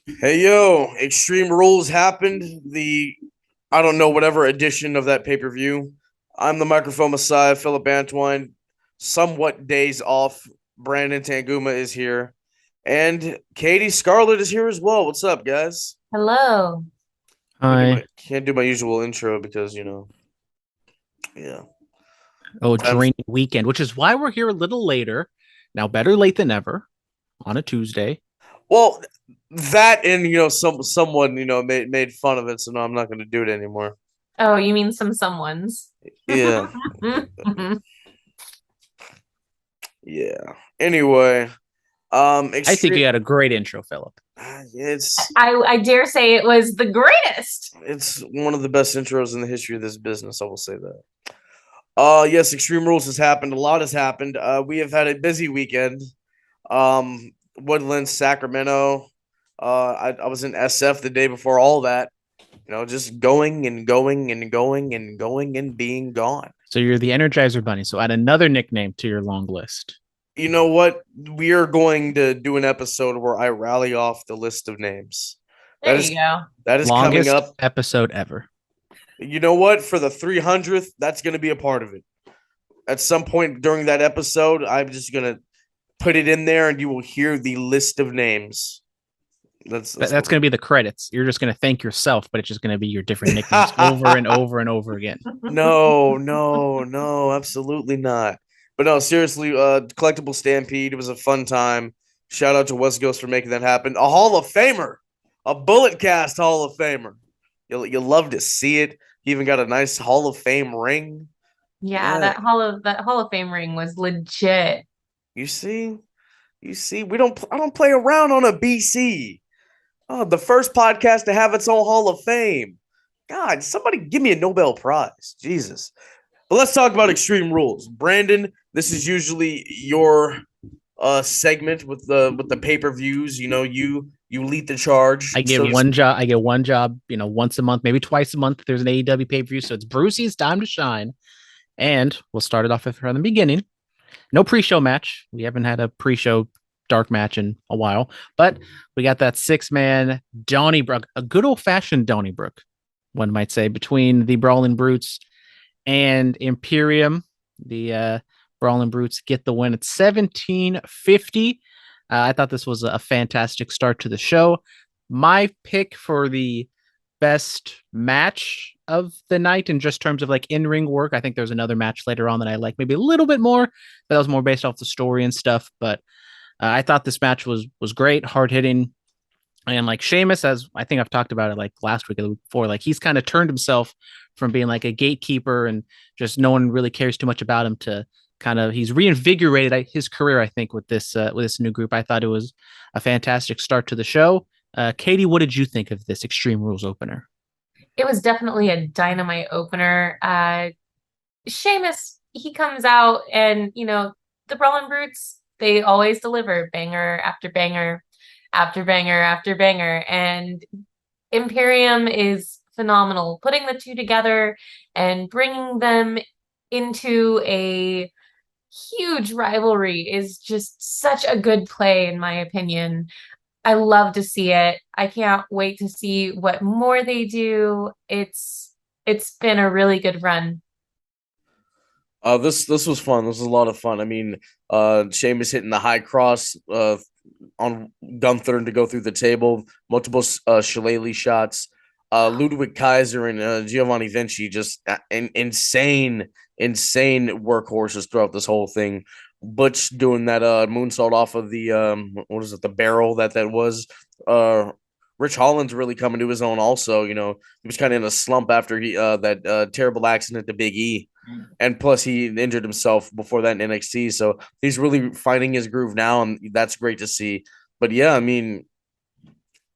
Hey yo, Extreme Rules happened. I don't know, whatever edition of that pay-per-view. I'm the microphone messiah, Phillip Antoine. Somewhat days off. Brandon Tanguma is here. And Katie Scarlett is here as well. What's up, guys? Hello. Hi. Can't do my usual intro because, yeah. Oh, Times draining weekend, which is why we're here a little later. Now, better late than never on a Tuesday. well, that and someone, made fun of it, so no, I'm not gonna do it anymore. Oh, you mean someone's. Yeah. Yeah. Anyway, I think extreme you had a great intro, Philip. it's I dare say it was the greatest. It's one of the best intros in the history of this business. I will say that. Yes, Extreme Rules has happened. A lot has happened. We have had a busy weekend. Woodlands, Sacramento. I was in SF the day before all that. Just going and going and going and going and being gone. So you're the Energizer Bunny. So add another nickname to your long list. You know what? We are going to do an episode where I rally off the list of names. There That is you go. that is coming Longest up. episode ever. You know what? For the 300th, that's going to be a part of it. At some point during that episode, I'm just gonna put it in there, and you will hear the list of names. That's That's what going to be the credits. You're just going to thank yourself, but it's just going to be your different nicknames over and over and over again. no, no, no, absolutely not. But no, seriously, collectible stampede. It was a fun time. Shout out to West Ghost for making that happen. A Hall of Famer, a Bullet Cast Hall of Famer. You'll love to see it. He even got a nice Hall of Fame ring. Yeah, Yeah, that Hall of Fame ring was legit. you see, I don't play around on a BC. Oh, the first podcast to have its own Hall of Fame. God, somebody give me a Nobel Prize. Jesus. But let's talk about Extreme Rules. Brandon, this is usually your segment with the pay-per-views. You lead the charge, I so get to one speak. job. I get one job, once a month, maybe twice a month. There's an AEW pay per view, so it's Brucey's time to shine. And we'll start it off from the beginning. No pre-show match. We haven't had a pre-show dark match in a while, but we got that 6-man Donnybrook, a good old-fashioned Donnybrook, one might say, between the Brawling Brutes and Imperium. The Brawling Brutes get the win at 1750. I thought this was a fantastic start to the show. My pick for the best match of the night in just terms of like in-ring work. I think there's another match later on that I like maybe a little bit more, but that was more based off the story and stuff. But I thought this match was great, hard hitting, and like Sheamus, as I think I've talked about it like last week or the week before, like he's kind of turned himself from being like a gatekeeper and just no one really cares too much about him to kind of he's reinvigorated his career. I think with this new group, I thought it was a fantastic start to the show. Katie, what did you think of this Extreme Rules opener? It was definitely a dynamite opener. Sheamus, he comes out and, the Brawling Brutes, they always deliver banger after banger after banger after banger. And Imperium is phenomenal. Putting the two together and bringing them into a huge rivalry is just such a good play, in my opinion. I love to see it. I can't wait to see what more they do. It's been a really good run. This was fun. This was a lot of fun. I mean, Sheamus hitting the high cross on Gunther to go through the table, multiple shillelagh shots. Ludwig Kaiser and Giovanni Vinci just insane workhorses throughout this whole thing. Butch doing that moonsault off of the what is it, the barrel that was. Rich Holland's really coming to his own. Also, he was kind of in a slump after he that terrible accident to Big E, and plus he injured himself before that in NXT. So he's really finding his groove now, and that's great to see. But yeah, I mean,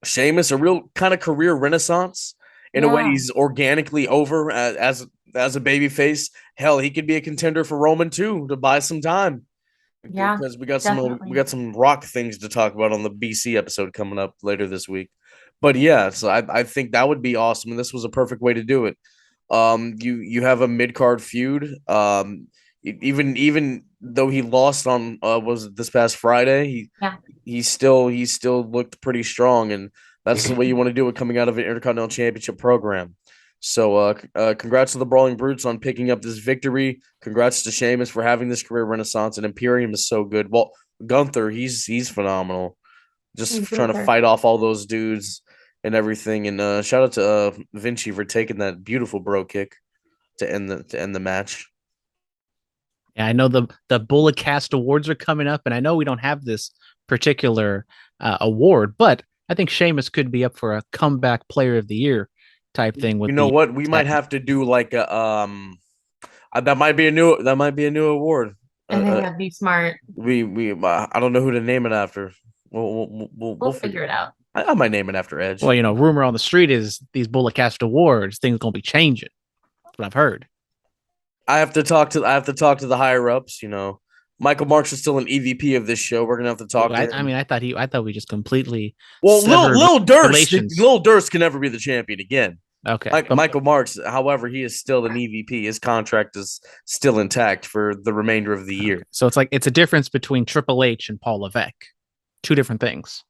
Sheamus, a real kind of career renaissance. In a way, Yeah, he's organically over as a baby face. Hell, he could be a contender for Roman too to buy some time yeah, because we definitely. got some Rock things to talk about on the BC episode coming up later this week. But yeah, so I think that would be awesome, and this was a perfect way to do it. You have a mid card feud. Even though he lost on was it this past Friday, Yeah. he still looked pretty strong, and That's the way you want to do it coming out of an Intercontinental Championship program. So, congrats to the Brawling Brutes on picking up this victory. Congrats to Sheamus for having this career renaissance. And Imperium is so good. Well, Gunther, he's phenomenal. Just trying to fight off all those dudes and everything. And shout out to Vinci for taking that beautiful bro kick to end the match. Yeah, I know the Bullet Cast Awards are coming up, and I know we don't have this particular award, but I think Sheamus could be up for a comeback player of the year type thing. With You know what? We might have to do like a that might be a new award. I think that'd be smart. We I don't know who to name it after. We'll figure it out. I might name it after Edge. Well, rumor on the street is these Bullet Cast Awards things gonna be changing. That's what I've heard. I have to talk to the higher ups. Michael Marks is still an EVP of this show. We're gonna have to talk. I thought we just completely. Well, Lil Durst can never be the champion again. Okay, Michael Marks, however, he is still an EVP. His contract is still intact for the remainder of the year. So it's a difference between Triple H and Paul Levesque. Two different things.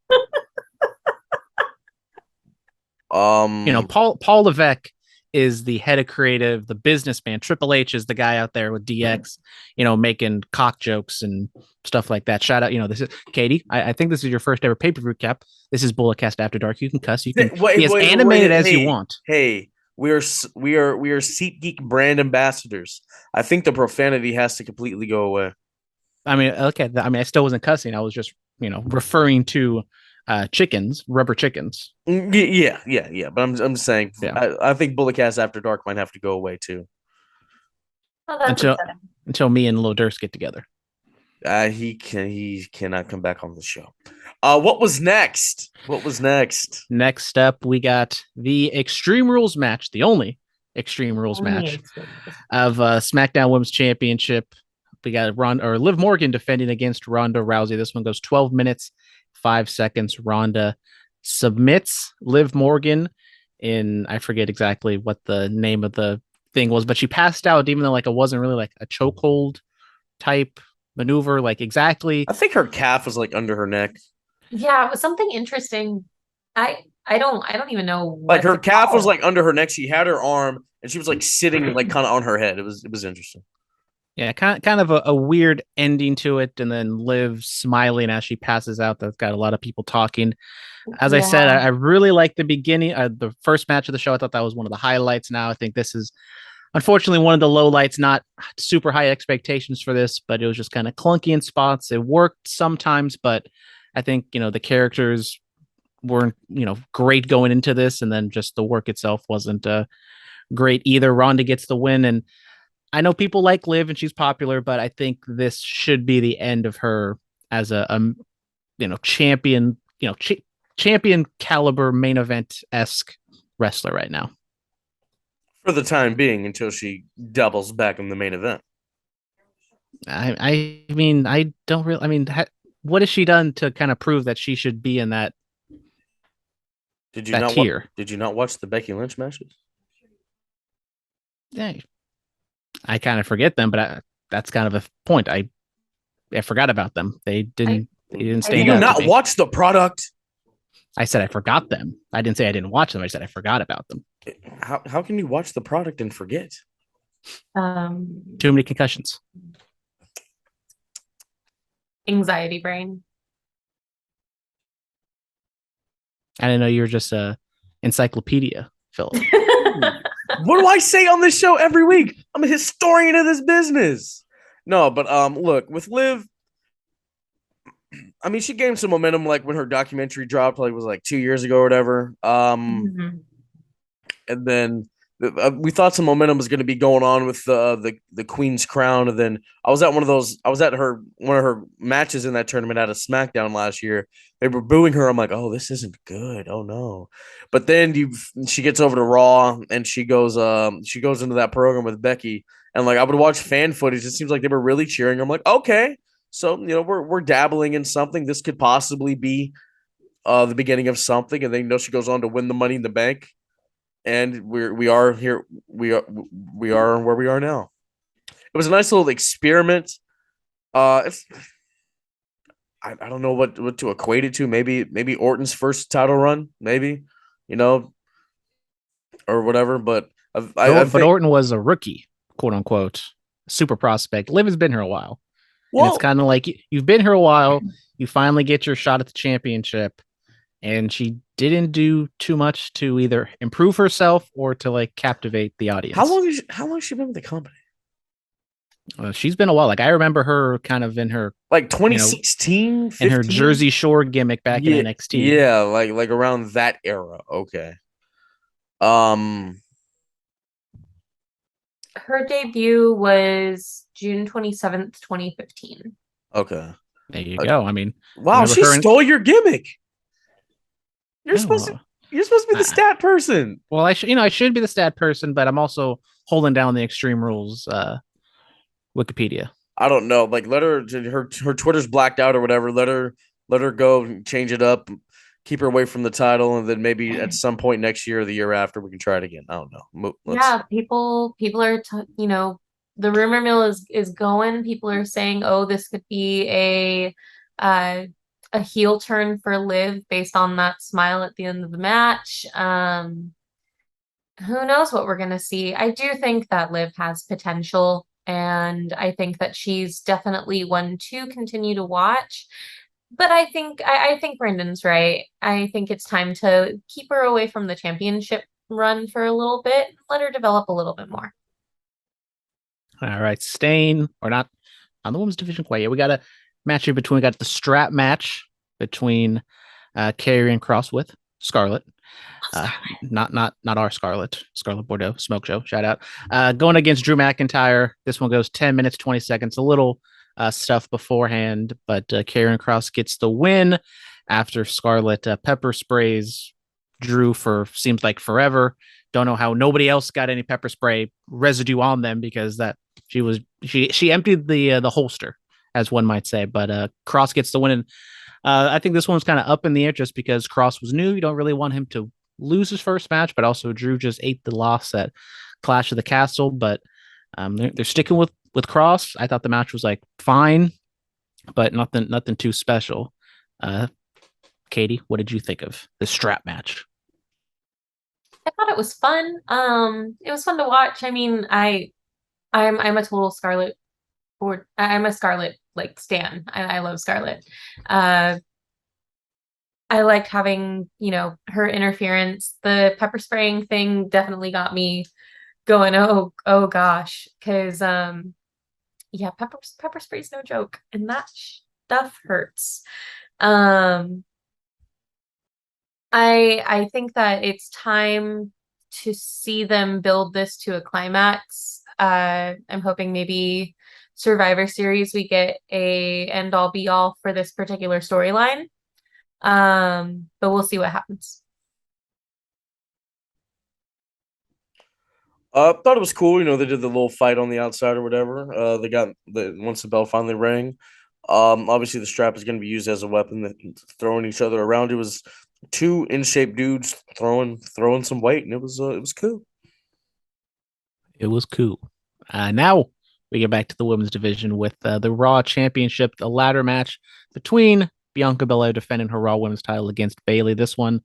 Paul Levesque is the head of creative, the businessman. Triple H is the guy out there with DX, making cock jokes and stuff like that. Shout out, this is Katie. I think this is your first ever pay-per-view cap. This is Bulletcast After Dark. You can cuss. You can be as animated as you want. Hey, we are SeatGeek brand ambassadors. I think the profanity has to completely go away. I mean, okay. I still wasn't cussing. I was just, referring to chickens, rubber chickens. Yeah. But I'm saying, I think Bulletcast After Dark might have to go away too. Until me and Lil Durst get together. He cannot come back on the show. What was next? Next up, we got the Extreme Rules match, the only Extreme Rules match of SmackDown Women's Championship. We got Liv Morgan defending against Ronda Rousey. This one goes 12 minutes, 5 seconds. Ronda submits Liv Morgan in, I forget exactly what the name of the thing was, but she passed out, even though it wasn't really like a chokehold type maneuver, exactly. I think her calf was under her neck. Yeah, it was something interesting. I don't even know what her calf was under her neck. She had her arm and she was sitting kind of on her head. It was interesting. Yeah, kind of a weird ending to it, and then Liv smiling as she passes out. That's got a lot of people talking. As I said, I really like the beginning, the first match of the show. I thought that was one of the highlights. Now I think this is unfortunately one of the lowlights. Not super high expectations for this, but it was just kind of clunky in spots. It worked sometimes, but I think the characters weren't great going into this, and then just the work itself wasn't great either. Ronda gets the win, and I know people like Liv and she's popular, but I think this should be the end of her as a champion, champion caliber main event-esque wrestler right now. For the time being, until she doubles back in the main event. I mean, I don't really. I mean, what has she done to kind of prove that she should be in that? Did you not watch the Becky Lynch matches? Yeah. I kind of forget them, but that's kind of a point. I forgot about them. They didn't stay. Did you not watch the product? I said I forgot them. I didn't say I didn't watch them. I said I forgot about them. How can you watch the product and forget? Too many concussions. Anxiety brain. I didn't know you were just a encyclopedia, Phillip. What do I say on this show every week? I'm a historian of this business. No, but look, with Liv, I mean, she gained some momentum when her documentary dropped, was 2 years ago or whatever. And then we thought some momentum was going to be going on with the Queen's Crown, and then I was at one of her matches in that tournament at a SmackDown last year. They were booing her. I'm like, oh, this isn't good. Oh no! But then she gets over to Raw and she goes into that program with Becky, and I would watch fan footage. It seems like they were really cheering her. I'm like, okay, so we're dabbling in something. This could possibly be the beginning of something. And then she goes on to win the Money in the Bank. And we are here. We are where we are now. It was a nice little experiment. I don't know what to equate it to. Maybe Orton's first title run, maybe, you know, or whatever. But I But think Orton was a rookie, quote unquote, super prospect. Liv has been here a while. And it's well, kind of like you've been here a while. You finally get your shot at the championship. And she didn't do too much to either improve herself or to like captivate the audience. how long has she been with the company? She's been a while. Like I remember her kind of in her, Like you know, 2016, in her 15? Jersey Shore gimmick back in Yeah, NXT. yeah, like around that era. Okay. Um, Her debut was June 27th, 2015. okay. There you Uh, go. I mean, I wow, remember she her in. stole your gimmick. You're supposed to Oh, you're supposed to be the I, stat person. well, I should be the stat person, but I'm also holding down the Extreme Rules Wikipedia. I don't know. Like let her Twitter's blacked out or whatever. Let her go and change it up. Keep her away from the title, and then maybe at some point next year or the year after we can try it again. I don't know. Let's. Yeah, people are the rumor mill is going. People are saying, "Oh, this could be uh a heel turn for Liv based on that smile at the end of the match." Who knows what we're going to see? I do think that Liv has potential, and I think that she's definitely one to continue to watch. But I think Brendan's right. I think it's time to keep her away from the championship run for a little bit, let her develop a little bit more. All right, staying or not on the women's division quite yet. We got a match here between. We got the strap match between Carrie and Cross with Scarlett. Not our Scarlett Bordeaux Smoke Show. Shout out. Going against Drew McIntyre. This one goes 10 minutes 20 seconds. A little stuff beforehand, but Karrion Kross gets the win after Scarlett pepper sprays Drew for seems like forever. Don't know how nobody else got any pepper spray residue on them because that she emptied the holster, as one might say. But Kross gets the win. And I think this one's kind of up in the air just because Kross was new. You don't really want him to lose his first match, but also Drew just ate the loss at Clash of the Castle. But they're sticking with Kross. I thought the match was like fine, but nothing too special. Katie, what did you think of the strap match? I thought it was fun. It was fun to watch. I mean, I'm a total Scarlet board. I'm a Scarlet like stan. I love Scarlet. Uh, I liked having, her interference. The pepper spraying thing definitely got me going, oh gosh. Because yeah, pepper spray's no joke. And that stuff hurts. Um I think that it's time to see them build this to a climax. I'm hoping maybe Survivor Series we get a end all be all for this particular storyline. But we'll see what happens. Thought it was cool. They did the little fight on the outside or whatever. They got the once the bell finally rang. Obviously the strap is going to be used as a weapon, that throwing each other around. It was two in shape dudes throwing some weight, and it was cool. It was cool. Now we get back to the women's division with the Raw Championship, the ladder match between Bianca Belair defending her Raw Women's title against Bayley. This one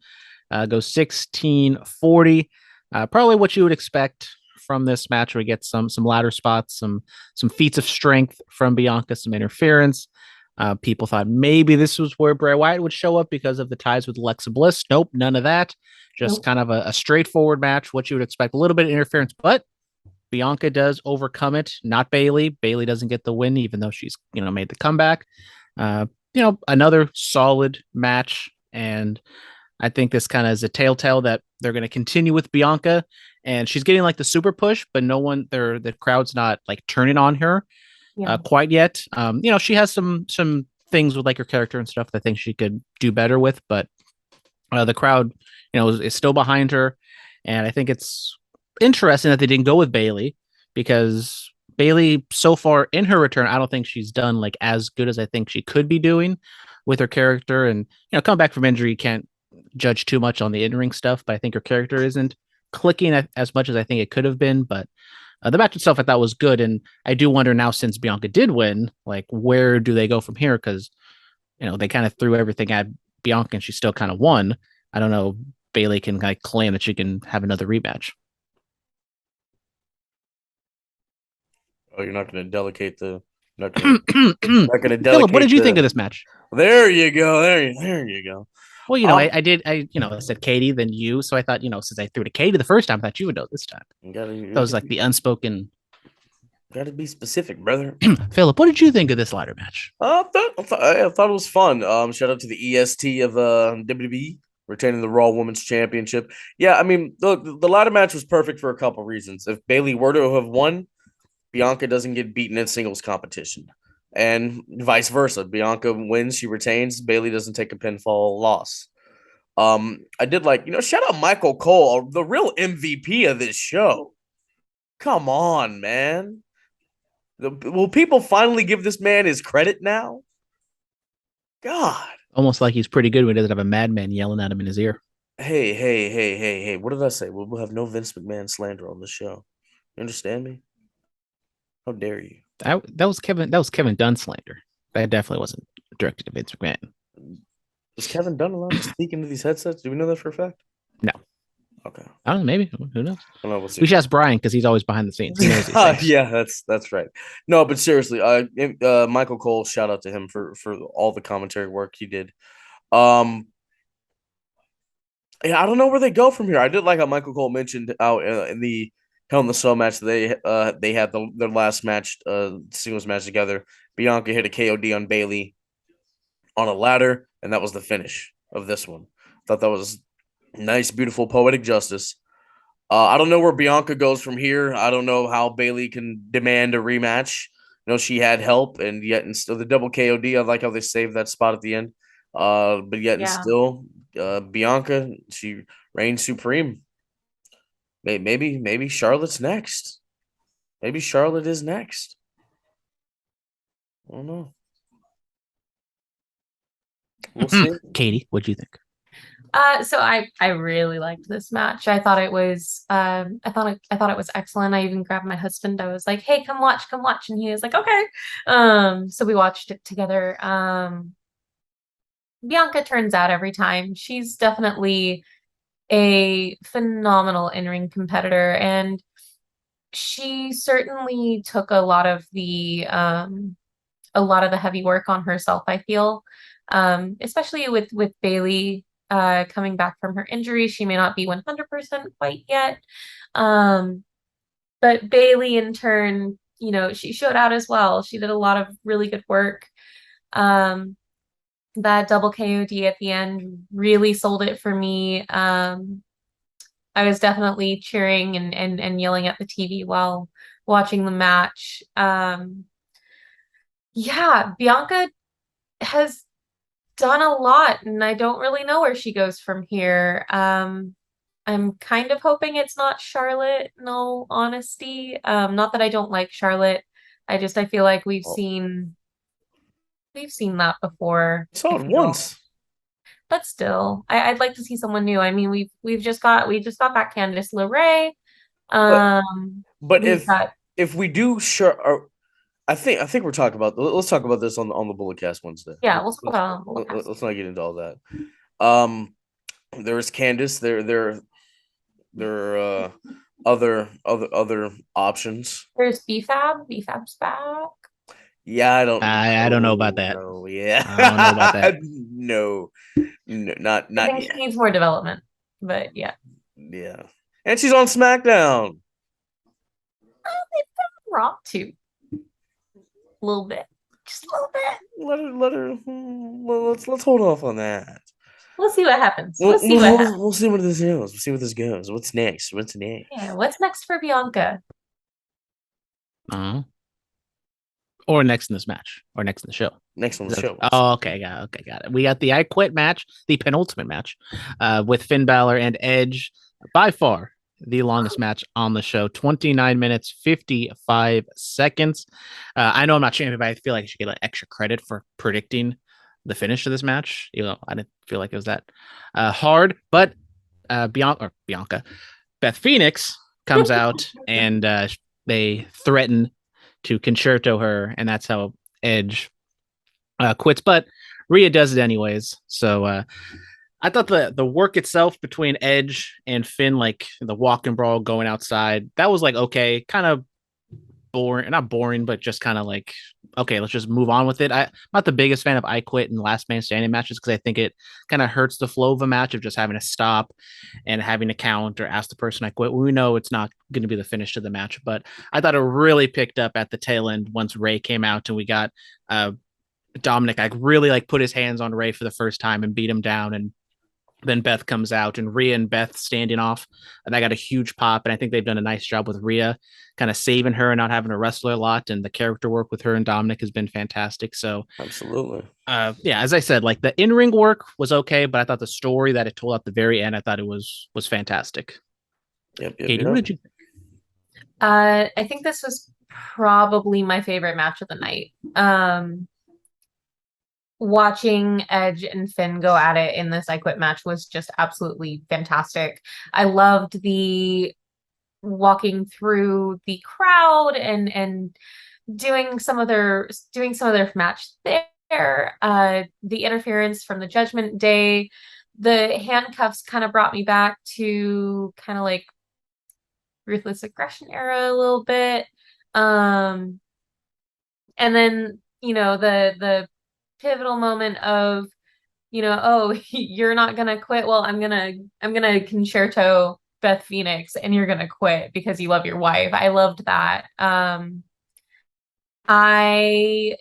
goes 16-40. Probably what you would expect from this match. We get some ladder spots, some feats of strength from Bianca, some interference. People thought maybe this was where Bray Wyatt would show up because of the ties with Alexa Bliss. Nope, none of that. Just Nope. kind of a straightforward match, what you would expect. A little bit of interference, but Bianca does overcome it, not Bayley. Bayley doesn't get the win, even though she's made the comeback. Another solid match, and I think this kind of is a telltale that they're going to continue with Bianca, and she's getting like the super push, but the crowd's not like turning on her Yeah. quite yet. She has some things with like her character and stuff that I think she could do better with, but the crowd, is still behind her, and I think it's interesting that they didn't go with Bayley because Bayley so far in her return, I don't think she's done like as good as I think she could be doing with her character. And coming back from injury, you can't judge too much on the in-ring stuff, but I think her character isn't clicking as much as I think it could have been. But the match itself I thought was good, and I do wonder now, since Bianca did win, like where do they go from here? Because they kind of threw everything at Bianca and she still kind of won. I don't know. Bayley can like claim that she can have another rematch. Oh, you're not going to delegate the. Not going to Phillip, what did delegate you think of this match? There you go. There you go. Well, I said Katie, then you. So I thought, since I threw to Katie the first time, I thought you would know this time. That was like the unspoken. Got to be specific, brother. Phillip, what did you think of this ladder match? I thought it was fun. Shout out to the EST of WWE retaining the Raw Women's Championship. Yeah, I mean, the ladder match was perfect for a couple reasons. If Bayley were to have won, Bianca doesn't get beaten in singles competition, and vice versa. Bianca wins, she retains. Bayley doesn't take a pinfall loss. I did shout out Michael Cole, the real MVP of this show. Come on, man. Will people finally give this man his credit now? God. Almost like he's pretty good when he doesn't have a madman yelling at him in his ear. Hey. What did I say? We'll have no Vince McMahon slander on the show. You understand me? How dare you? That was Kevin Dunn slander. That definitely wasn't directed to Vince McMahon. Is Kevin Dunn allowed to speak into these headsets? Do we know that for a fact? No. Okay. I don't know. Maybe. Who knows? We'll see. We should ask Brian because he's always behind the scenes. He knows these things. Yeah, that's right. No, but seriously, Michael Cole, shout out to him for all the commentary work he did. Yeah, I don't know where they go from here. I did like how Michael Cole mentioned out in the Hell in the Cell match they had their last match, singles match together. Bianca hit a KOD on Bayley on a ladder, and that was the finish of this one. Thought that was nice, beautiful, poetic justice. I don't know where Bianca goes from here. I don't know how Bayley can demand a rematch. She had help, and yet and still the double KOD. I like how they saved that spot at the end. But yet and still, Bianca, she reigns supreme. Maybe Charlotte's next. Maybe Charlotte is next. I don't know. We'll see. Katie, what do you think? So I really liked this match. I thought it was I thought it was excellent. I even grabbed my husband. I was like, "Hey, come watch," and he was like, "Okay." So we watched it together. Bianca turns out every time. She's definitely a phenomenal in-ring competitor, and she certainly took a lot of the heavy work on herself, I feel. Especially with Bayley coming back from her injury. She may not be 100% quite yet. But Bayley in turn, she showed out as well. She did a lot of really good work. That double KOD at the end really sold it for me. I was definitely cheering and yelling at the TV while watching the match. Yeah, Bianca has done a lot, and I don't really know where she goes from here. I'm kind of hoping it's not Charlotte, in all honesty. Not that I don't like Charlotte. I feel like we've seen that before. Saw it once. But still, I'd like to see someone new. I mean, we just got back Candice LeRae. But if we do I think we're talking about. Let's talk about this on the Bulletcast Wednesday. Yeah, we'll talk about it on Bulletcast. Let's not get into all that. There's Candice. There are other options. There's BFAB. BFAB's back. Yeah, I don't know about that. No, yeah, I don't know about that. No, not I think yet. she needs more development, but yeah. Yeah, and she's on SmackDown. They've got Raw too. A little bit, just a little bit. Let her. Let's hold off on that. We'll see what happens. We'll see what this is. We'll see what this goes. What's next? Yeah, what's next for Bianca? Or next in this match, or next in the show. Next on the show. Oh, okay, got it. We got the I Quit match, the penultimate match, with Finn Balor and Edge. By far the longest match on the show, 29 minutes 55 seconds. I know I'm not champion, but I feel like I should get extra credit for predicting the finish of this match. Even though I didn't feel like it was that hard, but Bianca, Beth Phoenix comes out and they threaten to concerto her, and that's how Edge quits. But Rhea does it anyways. So I thought the work itself between Edge and Finn, like the walk and brawl going outside, that was like okay, kind of boring, not boring, but just kind of like okay, let's just move on with it. I'm not the biggest fan of I Quit and Last Man Standing matches because I think it kind of hurts the flow of a match of just having to stop and having to count or ask the person I quit. We know it's not going to be the finish to the match, but I thought it really picked up at the tail end once Ray came out and we got Dominic like really like put his hands on Ray for the first time and beat him down. And then Beth comes out and Rhea and Beth standing off, and I got a huge pop. And I think they've done a nice job with Rhea, kind of saving her and not having to wrestle a lot. And the character work with her and Dominic has been fantastic. So Absolutely. yeah, as I said, like the in-ring work was okay, but I thought the story that it told at the very end, I thought it was fantastic. Yep. Katie, what did you think? I think this was probably my favorite match of the night. Watching Edge and Finn go at it in this I Quit match was just absolutely fantastic. I loved the walking through the crowd and doing some of their match there. The interference from the Judgment Day, the handcuffs kind of brought me back to kind of like Ruthless Aggression era a little bit. And then, the pivotal moment of, oh, you're not gonna quit. Well, I'm gonna concerto Beth Phoenix and you're gonna quit because you love your wife. I loved that. I'm a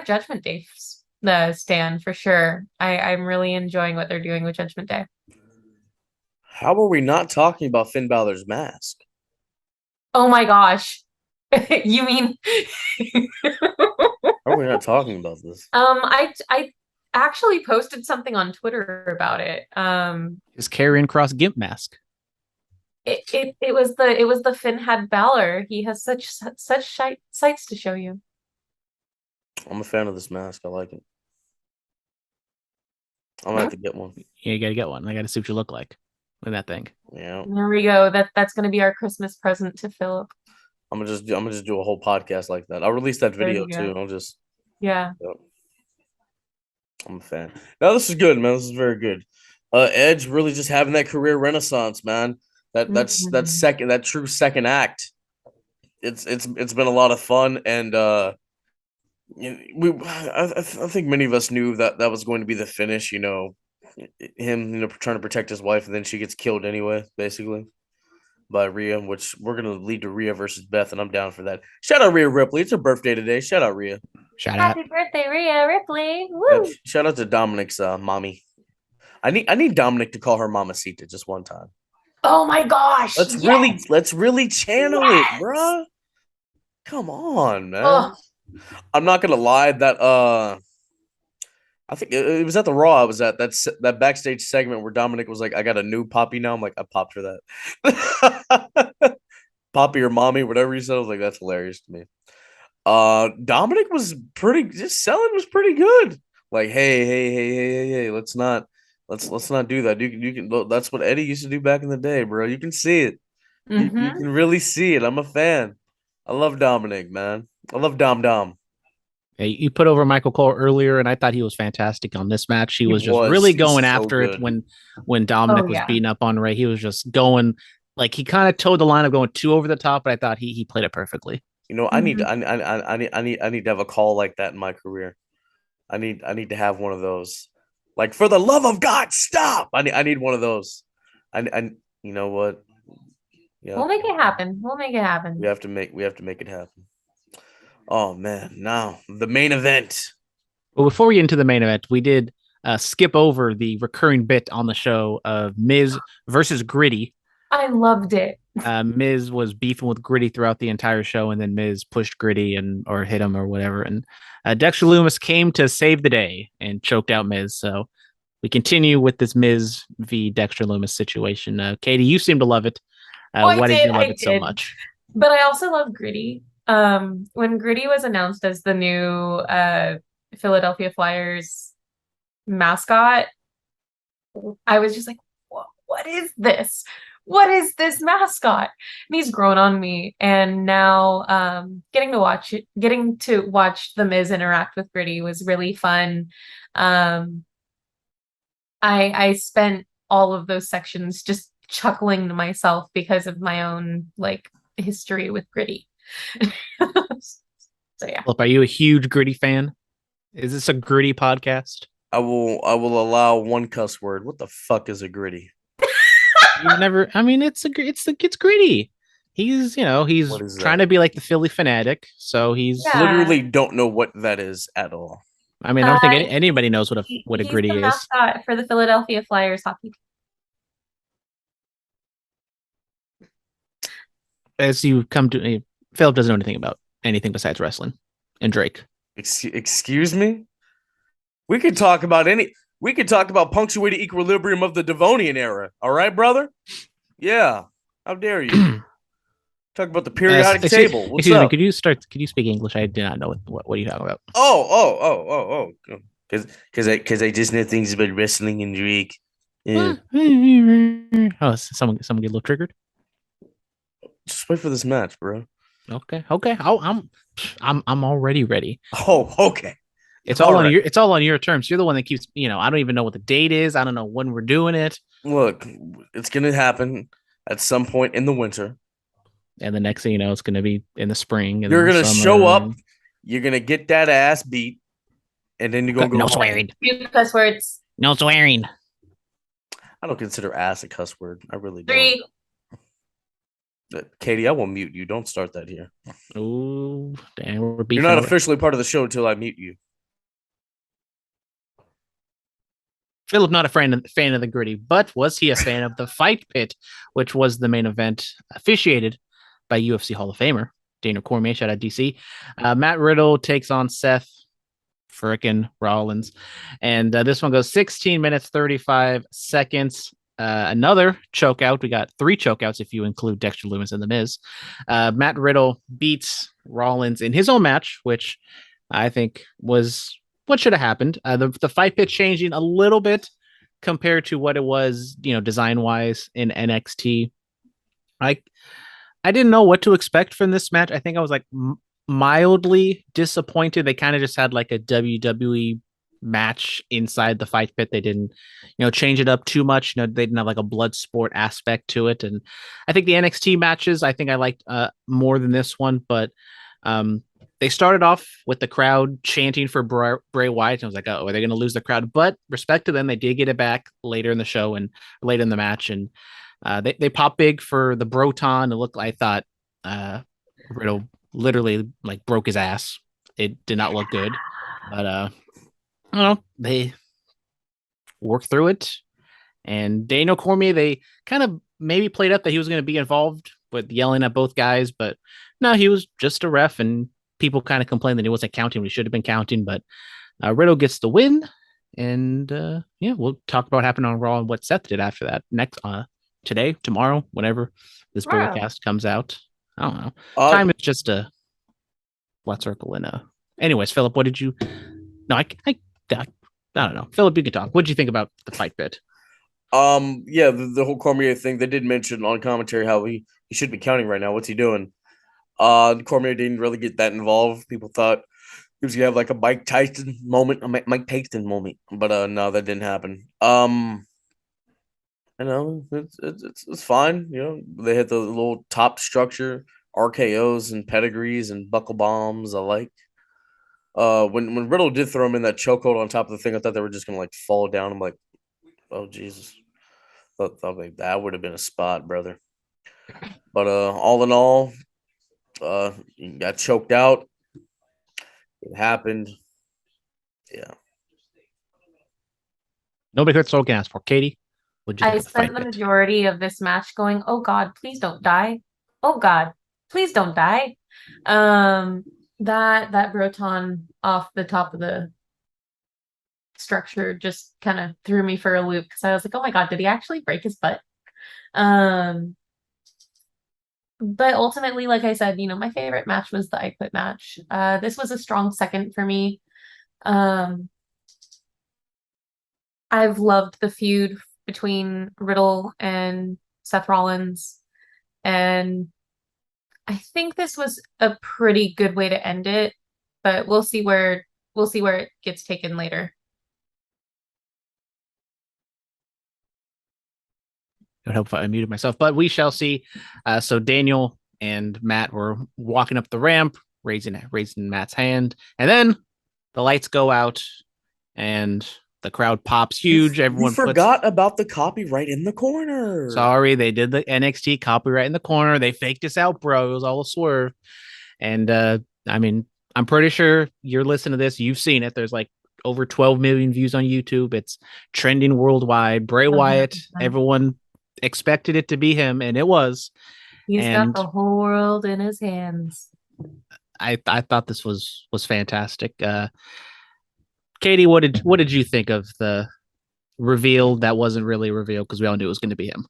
Judgment Day stan for sure. I'm really enjoying what they're doing with Judgment Day. How are we not talking about Finn Balor's mask? Oh my gosh. You mean How are we not talking about this? I actually posted something on Twitter about it. His Karrion Kross gimp mask. It was the Finn had Balor. He has such sights to show you. I'm a fan of this mask. I like it. I'm gonna have to get one. Yeah, you gotta get one. I gotta see what you look like with that thing. Yeah. There we go. That's gonna be our Christmas present to Phillip. I'm gonna just do a whole podcast like that. I'll release that There video you go. too. I'll just Yeah. yep. I'm a fan. No, this is good, man. This is very good. Edge really just having that career renaissance, man. That's Mhm. that true second act. It's been a lot of fun, and I think many of us knew that that was going to be the finish. Him trying to protect his wife, and then she gets killed anyway, basically by Rhea, which we're gonna lead to Rhea versus Beth, and I'm down for that. Shout out Rhea Ripley. It's her birthday today. Shout out Rhea. Shout out. Happy birthday, Rhea Ripley. Yeah, Woo! shout out to Dominic's mommy. I need Dominic to call her Mamacita just one time. Oh my gosh. Let's really channel it, bruh. Come on, man. Oh, I'm not gonna lie, that I think it was at the Raw. I was at that backstage segment where Dominic was like, "I got a new poppy now." I'm like, I popped for that. Poppy or mommy, whatever you said. I was like, that's hilarious to me. Dominic was just selling was pretty good. Like, hey, let's not do that. You can that's what Eddie used to do back in the day, bro. You can see it. You mm-hmm. can really see it. I'm a fan. I love Dominic, man. I love Dom. Yeah, you put over Michael Cole earlier, and I thought he was fantastic on this match. He He was just really was. He's going so after it good. when Oh Dominic was yeah. beating up on Ray. He was just going like he kind of towed the line of going too over the top, but I thought he played it perfectly. Mhm. I need to have a call like that in my career. I need to have one of those. Like, for the love of God, stop! I need one of those. I you know what? Yeah, We'll make it happen. We'll make it happen. we have to make it happen. Oh man, now the main event. Well, before we get into the main event, we did skip over the recurring bit on the show of Miz versus Gritty. I loved it. Miz was beefing with Gritty throughout the entire show, and then Miz pushed Gritty or hit him or whatever. And Dexter Loomis came to save the day and choked out Miz. So we continue with this Miz v Dexter Loomis situation. Katie, you seem to love it. Why did you love it so much? But I also love Gritty. When Gritty was announced as the new Philadelphia Flyers mascot, I was just like, what is this? what is this mascot? And he's grown on me. And now getting to watch The Miz interact with Gritty was really fun. I spent all of those sections just chuckling to myself because of my own like history with Gritty. So yeah. Phillip, are you a huge Gritty fan? Is this a Gritty podcast? I will allow one cuss word. What the fuck is a gritty? You've never. I mean, it's Gritty. He's he's What is trying that? to be like the Philly fanatic. So he's. Yeah. Literally don't know what that is at all. I mean, I don't think anybody knows what a He's Gritty the is. mascot for the Philadelphia Flyers hockey team. As you come to, Phillip doesn't know anything about anything besides wrestling and Drake. Excuse me? We could talk about punctuated equilibrium of the Devonian era. All right, brother? Yeah. How dare you? Talk about the periodic table. What's excuse up? me, could you speak English? I do not know what are you talking about. Oh. Because I just know things about wrestling and Drake. Yeah. Oh, someone get a little triggered. Just wait for this match, bro. Okay. I'm already ready. Oh, okay. It's all on your terms. You're the one that keeps, I don't even know what the date is. I don't know when we're doing it. Look, it's gonna happen at some point in the winter. And the next thing you know, it's gonna be in the spring. And You're gonna summer. show up, you're gonna get that ass beat, and then you're gonna go. No swearing. Few cuss words. No swearing. I don't consider ass a cuss word. I really don't. 3. Katie, I will mute you. Don't start that here. Oh, damn, we're beefing. You're not officially part of the show until I mute you. Phillip, not a fan of the Gritty, but was he a fan of the Fight Pit, which was the main event officiated by UFC Hall of Famer Daniel Cormier? Shout out DC. Matt Riddle takes on Seth frickin' Rollins, and this one goes 16 minutes 35 seconds. Another choke out. We got 3 chokeouts if you include Dexter Loomis and The Miz. Matt Riddle beats Rollins in his own match, which I think was what should have happened. The fight pit changing a little bit compared to what it was, design wise in NXT. I didn't know what to expect from this match. I think I was like mildly disappointed. They kind of just had like a WWE match inside the fight pit. They didn't, change it up too much. They didn't have like a blood sport aspect to it. And I think the NXT matches, I think I liked more than this one, but they started off with the crowd chanting for Bray Wyatt. And I was like, oh, are they going to lose the crowd? But respect to them, they did get it back later in the show and later in the match. And they popped big for the Broton. It looked, I thought Riddle literally like broke his ass. It did not look good. But I don't know. They worked through it. And Daniel Cormier, they kind of maybe played up that he was going to be involved with yelling at both guys. But no, he was just a ref, and people kind of complained that he wasn't counting when he should have been counting. But Riddle gets the win. And we'll talk about what happened on Raw and what Seth did after that next today, tomorrow, whenever this broadcast comes out. I don't know. Time is just a flat circle. And anyways, Phillip, what did you? No, I don't know. Phillip, you can talk. What did you think about the fight bit? Yeah, the whole Cormier thing. They did mention on commentary how he should be counting right now. What's he doing? Cormier didn't really get that involved. People thought he was gonna have like a Mike Tyson moment, but no, that didn't happen. It's fine. They hit the little top structure, RKOs and pedigrees and buckle bombs. I like. When Riddle did throw him in that chokehold on top of the thing, I thought they were just gonna like fall down. I'm like, oh Jesus, thought like that would have been a spot, brother. But all in all, he got choked out. It happened. Yeah. Nobody heard Soul Gas for Katie. I spent the majority of this match going, oh God, please don't die. Oh God, please don't die. That Broton off the top of the structure just kind of threw me for a loop because I was like, oh my God, did he actually break his butt? But ultimately, like I said, my favorite match was the I Quit match. This was a strong second for me. I've loved the feud between Riddle and Seth Rollins. And I think this was a pretty good way to end it, but we'll see where it gets taken later. I hope I muted myself, but we shall see. So Daniel and Matt were walking up the ramp, raising Matt's hand, and then the lights go out, and the crowd pops huge. You Everyone forgot about the copyright in the corner. Sorry, they did the NXT copyright in the corner. They faked us out, bro. It was all a swerve. And I mean, I'm pretty sure you're listening to this. You've seen it. There's like over 12 million views on YouTube. It's trending worldwide. Bray Wyatt, everyone expected it to be him, and it was. He's got the whole world in his hands. I thought this was fantastic. Katie, what did you think of the reveal that wasn't really a reveal because we all knew it was going to be him?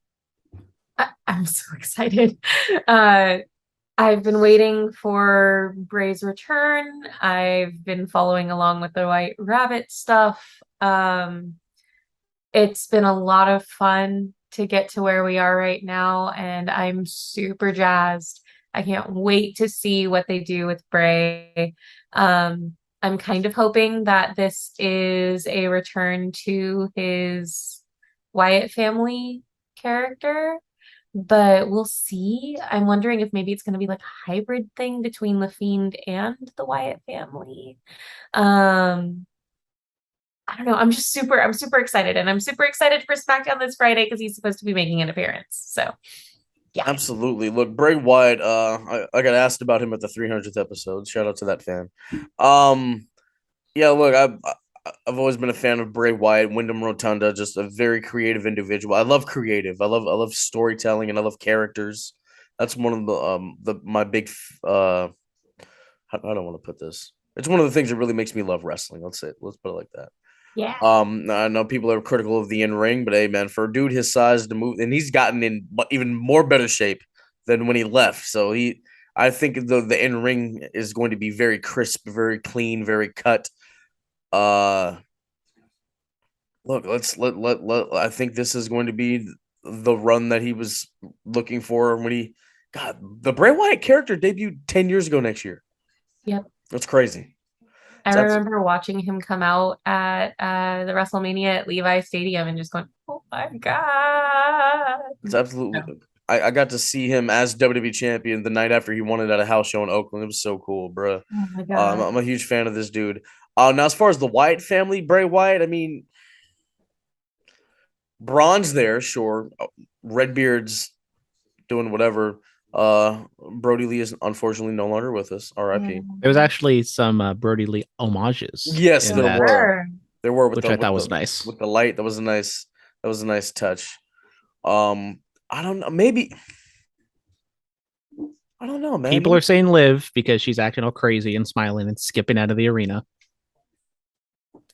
I'm so excited. I've been waiting for Bray's return. I've been following along with the White Rabbit stuff. It's been a lot of fun to get to where we are right now, and I'm super jazzed. I can't wait to see what they do with Bray. I'm kind of hoping that this is a return to his Wyatt family character, but we'll see. I'm wondering if maybe it's going to be like a hybrid thing between the Fiend and the Wyatt family. I don't know. I'm super excited, and I'm super excited for SmackDown this Friday because he's supposed to be making an appearance. So, yeah, absolutely. Look, Bray Wyatt. I got asked about him at the 300th episode. Shout out to that fan. Yeah. Look, I've always been a fan of Bray Wyatt, Wyndham Rotunda, just a very creative individual. I love creative. I love storytelling, and I love characters. That's one of my big. I don't want to put this. It's one of the things that really makes me love wrestling. Let's put it like that. yeah. I know people are critical of the in ring, but hey, man, for a dude his size to move, and he's gotten in even more better shape than when he left. So I think the in ring is going to be very crisp, very clean, very cut. Look, I think this is going to be the run that he was looking for when the Bray Wyatt character debuted 10 years ago next year. Yep. That's crazy. I remember watching him come out at the WrestleMania at Levi Stadium and just going, oh my God. It's absolutely. Yeah. I got to see him as WWE champion the night after he won it at a house show in Oakland. It was so cool, bro. Oh my God. I'm a huge fan of this dude. Now, as far as the Wyatt family, Bray Wyatt, I mean, Braun's there, sure. Redbeard's doing whatever. Brody Lee is unfortunately no longer with us. R.I.P. There was actually some Brody Lee homages. Yes, there were. There were, which I thought was nice with the light. That was a nice touch. I don't know. Maybe I don't know, man. People are saying Liv because she's acting all crazy and smiling and skipping out of the arena,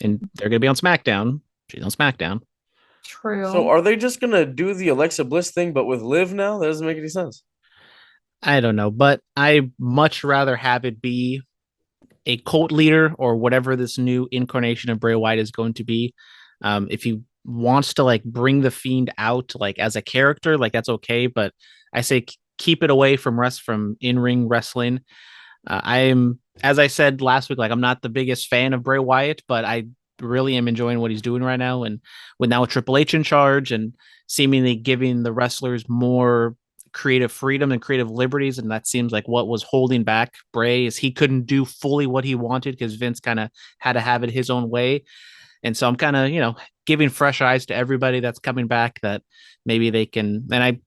and they're gonna be on SmackDown. She's on SmackDown. True. So are they just gonna do the Alexa Bliss thing, but with Liv now? That doesn't make any sense. I don't know, but I much rather have it be a cult leader or whatever this new incarnation of Bray Wyatt is going to be. If he wants to like bring the Fiend out like as a character, like that's okay, but I say keep it away from in-ring wrestling. I'm, as I said last week, like I'm not the biggest fan of Bray Wyatt, but I really am enjoying what he's doing right now. And with now Triple H in charge and seemingly giving the wrestlers more creative freedom and creative liberties, and that seems like what was holding back Bray is he couldn't do fully what he wanted because Vince kind of had to have it his own way. And so I'm kind of giving fresh eyes to everybody that's coming back that maybe they can. And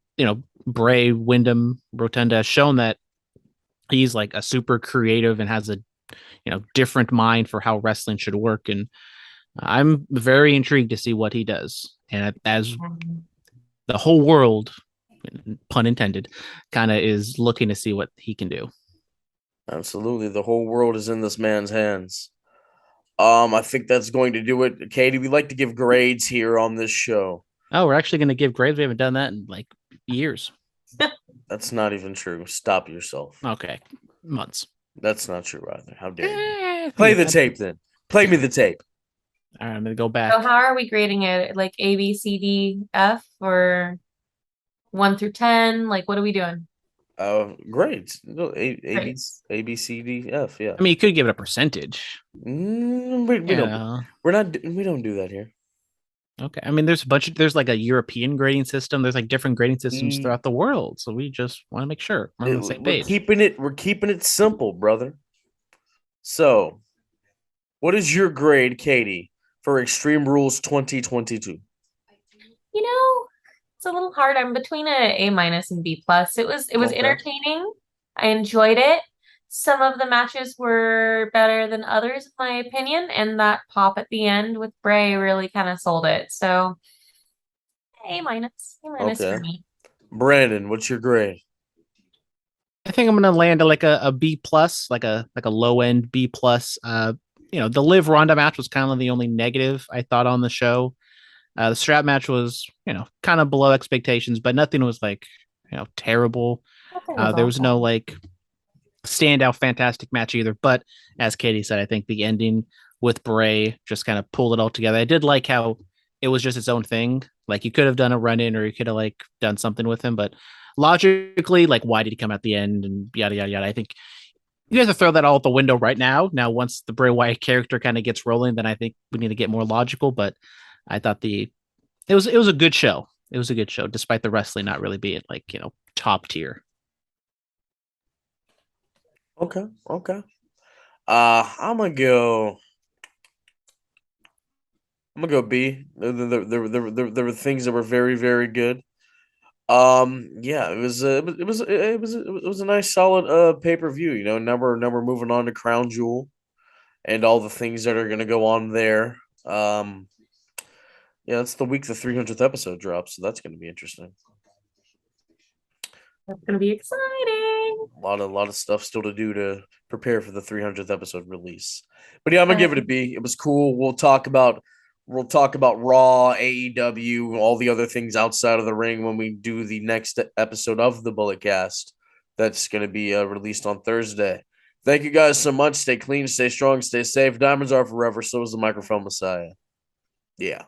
Bray Wyndham Rotunda has shown that he's like a super creative and has a different mind for how wrestling should work, and I'm very intrigued to see what he does. And as the whole world, pun intended, kind of is looking to see what he can do. Absolutely. The whole world is in this man's hands. I think that's going to do it. Katie, we like to give grades here on this show. Oh, we're actually going to give grades. We haven't done that in like years. That's not even true. Stop yourself. Okay. Months. That's not true either. How dare you? Play the tape then. Play me the tape. All right, I'm going to go back. So how are we grading it? Like A, B, C, D, F, or? 1 through 10? Like, what are we doing? Grades. No, Great. A, B, C, D, F. Yeah. I mean, you could give it a percentage. We don't. Yeah. We're not. We don't do that here. Okay. I mean, there's like a European grading system. There's like different grading systems We throughout the world. So we just want to make sure we're on the same we're page. keeping it. We're keeping it simple, brother. So, what is your grade, Katie, for Extreme Rules 2022? You know, it's a little hard. I'm between a minus and B plus. It was Okay. entertaining. I enjoyed it. Some of the matches were better than others, in my opinion, and that pop at the end with Bray really kind of sold it. So A minus for Okay. me. Brandon, what's your grade? I think I'm gonna land at like a B plus, like a low end B plus. The Liv Ronda match was kind of the only negative I thought on the show. The strap match was, kind of below expectations, but nothing was like, terrible. Nothing was There was awful. no like standout fantastic match either. But as Katie said, I think the ending with Bray just kind of pulled it all together. I did like how it was just its own thing. Like you could have done a run in or you could have like done something with him, but logically, like why did he come at the end and yada yada yada. I think you have to throw that all out the window right now. Now, once the Bray Wyatt character kind of gets rolling, then I think we need to get more logical. But I thought it was a good show. It was a good show, despite the wrestling not really being like top tier. Okay. Okay. I'm gonna go. I'm gonna go B. There were things that were very, very good. Yeah, it was a nice solid pay-per-view. Now we're moving on to Crown Jewel and all the things that are gonna go on there. Yeah, it's the week the 300th episode drops, so that's gonna be interesting. That's gonna be exciting. A lot of stuff still to do to prepare for the 300th episode release. But yeah, I'm gonna give it a And B. It was cool. We'll talk about Raw, AEW, all the other things outside of the ring when we do the next episode of the Bullet Cast. That's gonna be released on Thursday. Thank you guys so much. Stay clean, stay strong, stay safe. Diamonds are forever. So is the microphone Messiah. Yeah.